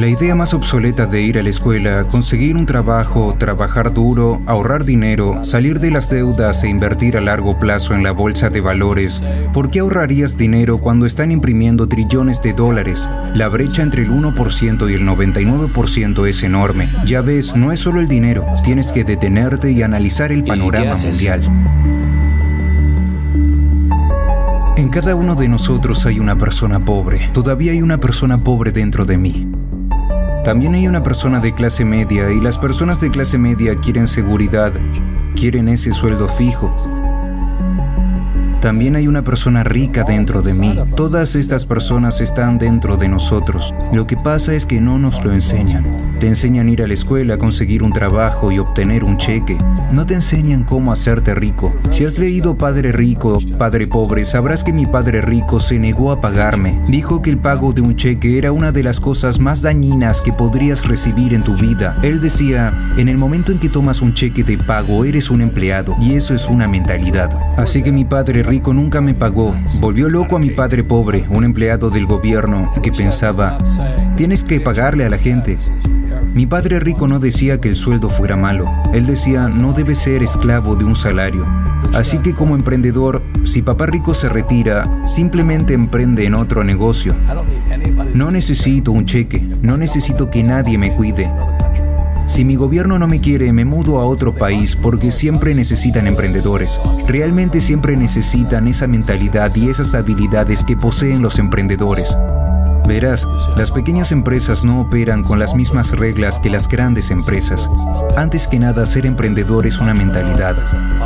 La idea más obsoleta de ir a la escuela, conseguir un trabajo, trabajar duro, ahorrar dinero, salir de las deudas e invertir a largo plazo en la bolsa de valores. ¿Por qué ahorrarías dinero cuando están imprimiendo trillones de dólares? La brecha entre el 1% y el 99% es enorme. Ya ves, no es solo el dinero, tienes que detenerte y analizar el panorama mundial. En cada uno de nosotros hay una persona pobre. Todavía hay una persona pobre dentro de mí. También hay una persona de clase media y las personas de clase media quieren seguridad, quieren ese sueldo fijo. También hay una persona rica dentro de mí. Todas estas personas están dentro de nosotros. Lo que pasa es que no nos lo enseñan. Te enseñan a ir a la escuela, conseguir un trabajo y obtener un cheque. No te enseñan cómo hacerte rico. Si has leído Padre Rico, Padre Pobre, sabrás que mi padre rico se negó a pagarme. Dijo que el pago de un cheque era una de las cosas más dañinas que podrías recibir en tu vida. Él decía, en el momento en que tomas un cheque de pago, eres un empleado, y eso es una mentalidad. Así que mi padre rico nunca me pagó. Volvió loco a mi padre pobre, un empleado del gobierno, que pensaba, tienes que pagarle a la gente. Mi padre rico no decía que el sueldo fuera malo. Él decía, no debes ser esclavo de un salario. Así que como emprendedor, si papá rico se retira, simplemente emprende en otro negocio. No necesito un cheque, no necesito que nadie me cuide. Si mi gobierno no me quiere, me mudo a otro país porque siempre necesitan emprendedores. Realmente siempre necesitan esa mentalidad y esas habilidades que poseen los emprendedores. Verás, las pequeñas empresas no operan con las mismas reglas que las grandes empresas. Antes que nada, ser emprendedor es una mentalidad,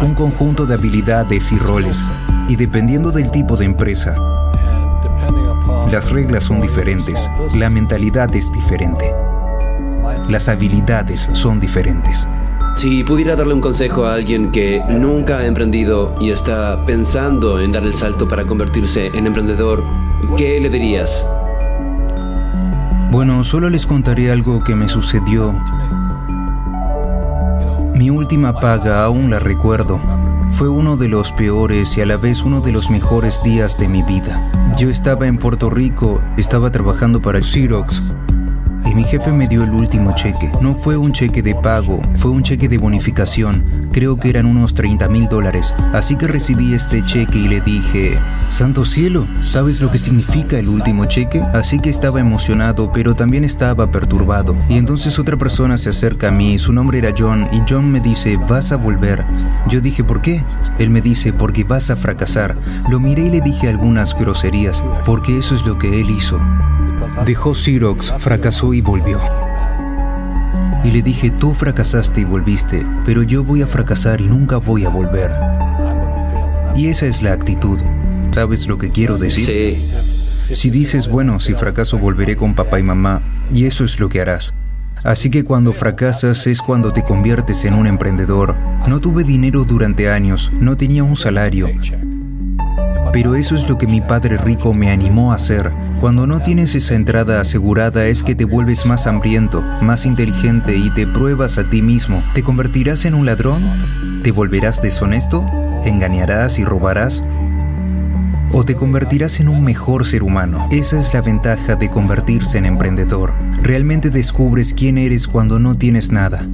un conjunto de habilidades y roles. Y dependiendo del tipo de empresa, las reglas son diferentes, la mentalidad es diferente. Las habilidades son diferentes. Si pudiera darle un consejo a alguien que nunca ha emprendido y está pensando en dar el salto para convertirse en emprendedor, ¿qué le dirías? Bueno, solo les contaré algo que me sucedió. Mi última paga aún la recuerdo. Fue uno de los peores y a la vez uno de los mejores días de mi vida. Yo estaba en Puerto Rico, estaba trabajando para Xerox. Y mi jefe me dio el último cheque. No fue un cheque de pago, fue un cheque de bonificación. Creo que eran unos $30,000. Así que recibí este cheque y le dije, ¡santo cielo! ¿Sabes lo que significa el último cheque? Así que estaba emocionado, pero también estaba perturbado. Y entonces otra persona se acerca a mí, su nombre era John, y John me dice, vas a volver. Yo dije, ¿por qué? Él me dice, porque vas a fracasar. Lo miré y le dije algunas groserías, porque eso es lo que él hizo. Dejó Xerox, fracasó y volvió. Y le dije, tú fracasaste y volviste, pero yo voy a fracasar y nunca voy a volver. Y esa es la actitud. ¿Sabes lo que quiero decir? Sí. Si dices, bueno, si fracaso volveré con papá y mamá, y eso es lo que harás. Así que cuando fracasas es cuando te conviertes en un emprendedor. No tuve dinero durante años, no tenía un salario. Pero eso es lo que mi padre rico me animó a hacer. Cuando no tienes esa entrada asegurada es que te vuelves más hambriento, más inteligente y te pruebas a ti mismo. ¿Te convertirás en un ladrón? ¿Te volverás deshonesto? ¿Engañarás y robarás? ¿O te convertirás en un mejor ser humano? Esa es la ventaja de convertirse en emprendedor. Realmente descubres quién eres cuando no tienes nada.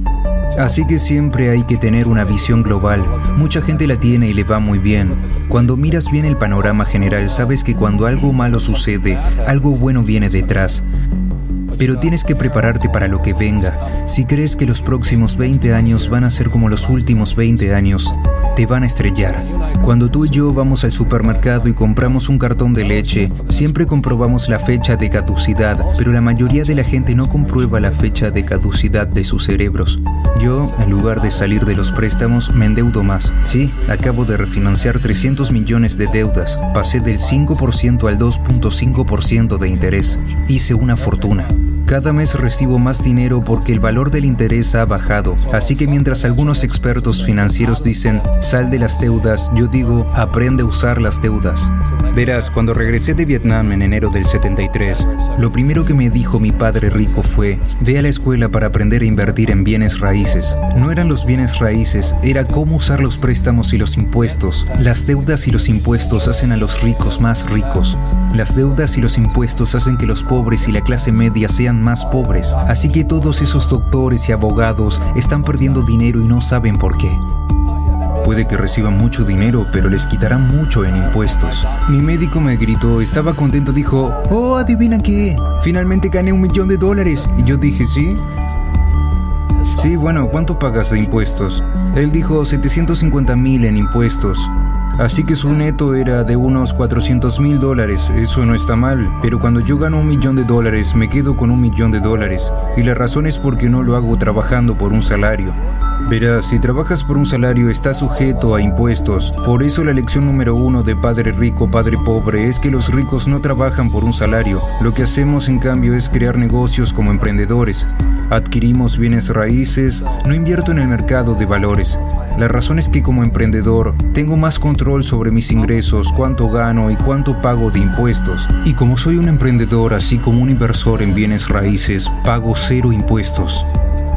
Así que siempre hay que tener una visión global. Mucha gente la tiene y le va muy bien. Cuando miras bien el panorama general, sabes que cuando algo malo sucede, algo bueno viene detrás. Pero tienes que prepararte para lo que venga. Si crees que los próximos 20 años van a ser como los últimos 20 años, te van a estrellar. Cuando tú y yo vamos al supermercado y compramos un cartón de leche, siempre comprobamos la fecha de caducidad, pero la mayoría de la gente no comprueba la fecha de caducidad de sus cerebros. Yo, en lugar de salir de los préstamos, me endeudo más. Sí, acabo de refinanciar 300 millones de deudas. Pasé del 5% al 2.5% de interés. Hice una fortuna. Cada mes recibo más dinero porque el valor del interés ha bajado. Así que mientras algunos expertos financieros dicen, sal de las deudas, yo digo, aprende a usar las deudas. Verás, cuando regresé de Vietnam en enero del 73, lo primero que me dijo mi padre rico fue, ve a la escuela para aprender a invertir en bienes raíces. No eran los bienes raíces, era cómo usar los préstamos y los impuestos. Las deudas y los impuestos hacen a los ricos más ricos. Las deudas y los impuestos hacen que los pobres y la clase media sean más pobres. Así que todos esos doctores y abogados están perdiendo dinero y no saben por qué. Puede que reciban mucho dinero, pero les quitarán mucho en impuestos. Mi médico me gritó, estaba contento, dijo, ¡oh, adivina qué! Finalmente gané $1 millón. Y yo dije, ¿sí? Sí, bueno, ¿cuánto pagas de impuestos? Él dijo 750,000 en impuestos. Así que su neto era de unos $400,000. Eso no está mal, pero cuando yo gano $1 millón, me quedo con $1 millón. Y la razón es porque no lo hago trabajando por un salario. Verás, si trabajas por un salario estás sujeto a impuestos. Por eso la lección número 1 de Padre Rico, Padre Pobre es que los ricos no trabajan por un salario. Lo que hacemos en cambio es crear negocios como emprendedores. Adquirimos bienes raíces, no invierto en el mercado de valores. La razón es que como emprendedor tengo más control sobre mis ingresos, cuánto gano y cuánto pago de impuestos. Y como soy un emprendedor, así como un inversor en bienes raíces, pago 0 impuestos.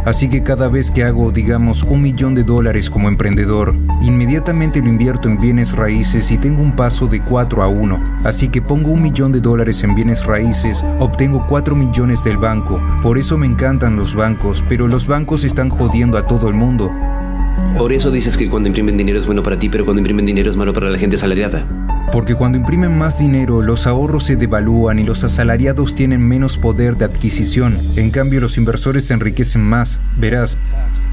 Así que cada vez que hago, digamos, $1 millón como emprendedor, inmediatamente lo invierto en bienes raíces y tengo un paso de 4-1. Así que pongo $1 millón en bienes raíces, obtengo 4 millones del banco. Por eso me encantan los bancos, pero los bancos están jodiendo a todo el mundo. Por eso dices que cuando imprimen dinero es bueno para ti, pero cuando imprimen dinero es malo para la gente asalariada. Porque cuando imprimen más dinero, los ahorros se devalúan y los asalariados tienen menos poder de adquisición. En cambio, los inversores se enriquecen más. Verás,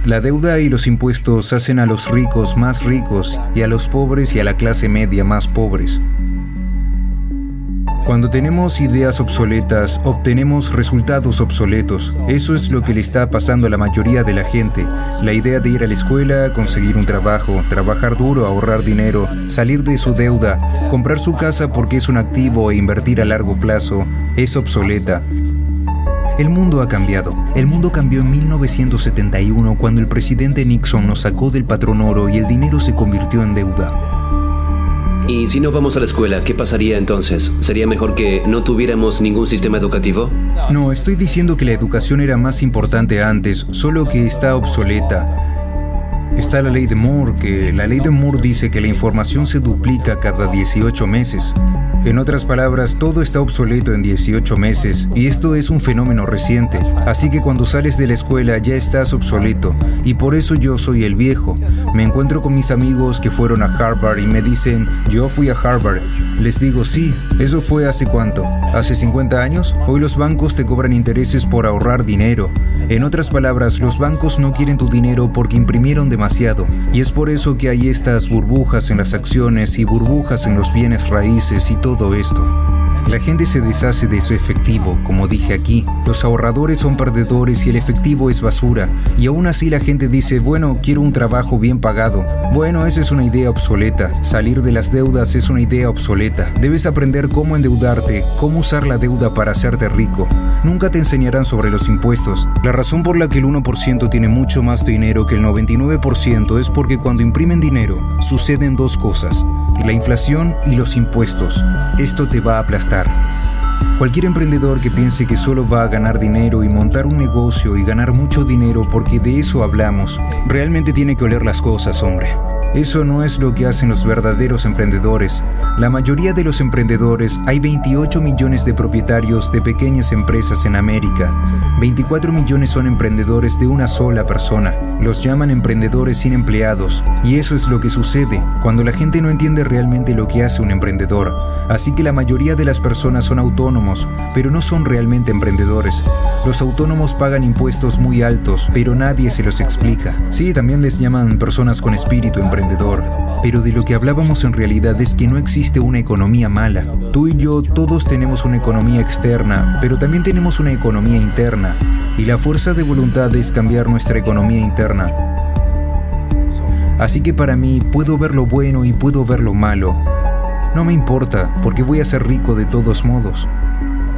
la deuda y los impuestos hacen a los ricos más ricos y a los pobres y a la clase media más pobres. Cuando tenemos ideas obsoletas, obtenemos resultados obsoletos. Eso es lo que le está pasando a la mayoría de la gente. La idea de ir a la escuela, conseguir un trabajo, trabajar duro, ahorrar dinero, salir de su deuda, comprar su casa porque es un activo e invertir a largo plazo, es obsoleta. El mundo ha cambiado. El mundo cambió en 1971 cuando el presidente Nixon nos sacó del patrón oro y el dinero se convirtió en deuda. Y si no vamos a la escuela, ¿qué pasaría entonces? ¿Sería mejor que no tuviéramos ningún sistema educativo? No, estoy diciendo que la educación era más importante antes, solo que está obsoleta. Está la ley de Moore, que la ley de Moore dice que la información se duplica cada 18 meses. En otras palabras, todo está obsoleto en 18 meses, y esto es un fenómeno reciente. Así que cuando sales de la escuela ya estás obsoleto, y por eso yo soy el viejo. Me encuentro con mis amigos que fueron a Harvard y me dicen, yo fui a Harvard. Les digo, sí, ¿eso fue hace cuánto? ¿Hace 50 años? Hoy los bancos te cobran intereses por ahorrar dinero. En otras palabras, los bancos no quieren tu dinero porque imprimieron demasiado. Y es por eso que hay estas burbujas en las acciones y burbujas en los bienes raíces y todo esto. La gente se deshace de su efectivo, como dije aquí. Los ahorradores son perdedores y el efectivo es basura. Y aún así la gente dice, bueno, quiero un trabajo bien pagado. Bueno, esa es una idea obsoleta. Salir de las deudas es una idea obsoleta. Debes aprender cómo endeudarte, cómo usar la deuda para hacerte rico. Nunca te enseñarán sobre los impuestos. La razón por la que el 1% tiene mucho más dinero que el 99% es porque cuando imprimen dinero, suceden dos cosas: la inflación y los impuestos. Esto te va a aplastar. Cualquier emprendedor que piense que solo va a ganar dinero y montar un negocio y ganar mucho dinero porque de eso hablamos, realmente tiene que oler las cosas, hombre. Eso no es lo que hacen los verdaderos emprendedores. La mayoría de los emprendedores, hay 28 millones de propietarios de pequeñas empresas en América. 24 millones son emprendedores de una sola persona. Los llaman emprendedores sin empleados. Y eso es lo que sucede cuando la gente no entiende realmente lo que hace un emprendedor. Así que la mayoría de las personas son autónomos, pero no son realmente emprendedores. Los autónomos pagan impuestos muy altos, pero nadie se los explica. Sí, también les llaman personas con espíritu emprendedor. Pero de lo que hablábamos en realidad es que no existe una economía mala. Tú y yo todos tenemos una economía externa, pero también tenemos una economía interna. Y la fuerza de voluntad es cambiar nuestra economía interna. Así que para mí puedo ver lo bueno y puedo ver lo malo. No me importa, porque voy a ser rico de todos modos.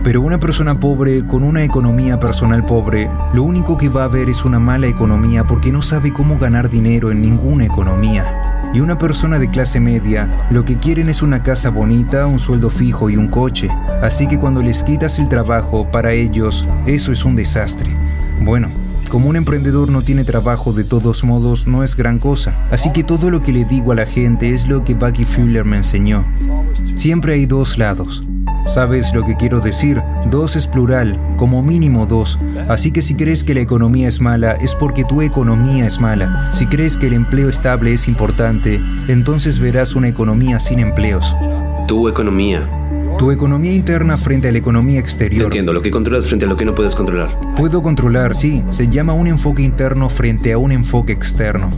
Pero una persona pobre con una economía personal pobre, lo único que va a ver es una mala economía porque no sabe cómo ganar dinero en ninguna economía. Y una persona de clase media, lo que quieren es una casa bonita, un sueldo fijo y un coche. Así que cuando les quitas el trabajo, para ellos, eso es un desastre. Bueno, como un emprendedor no tiene trabajo de todos modos, no es gran cosa. Así que todo lo que le digo a la gente es lo que Bucky Fuller me enseñó. Siempre hay dos lados. ¿Sabes lo que quiero decir? 2 es plural, como mínimo 2. Así que si crees que la economía es mala, es porque tu economía es mala. Si crees que el empleo estable es importante, entonces verás una economía sin empleos. Tu economía. Tu economía interna frente a la economía exterior. Entiendo, lo que controlas frente a lo que no puedes controlar. Puedo controlar, sí. Se llama un enfoque interno frente a un enfoque externo.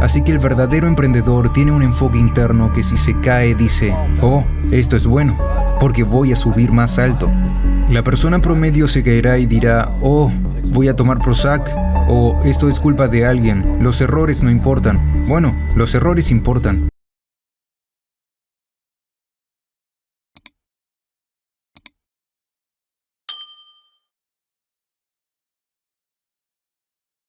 Así que el verdadero emprendedor tiene un enfoque interno que si se cae dice, oh, esto es bueno, porque voy a subir más alto. La persona promedio se caerá y dirá, oh, voy a tomar Prozac, o esto es culpa de alguien, los errores no importan. Bueno, los errores importan.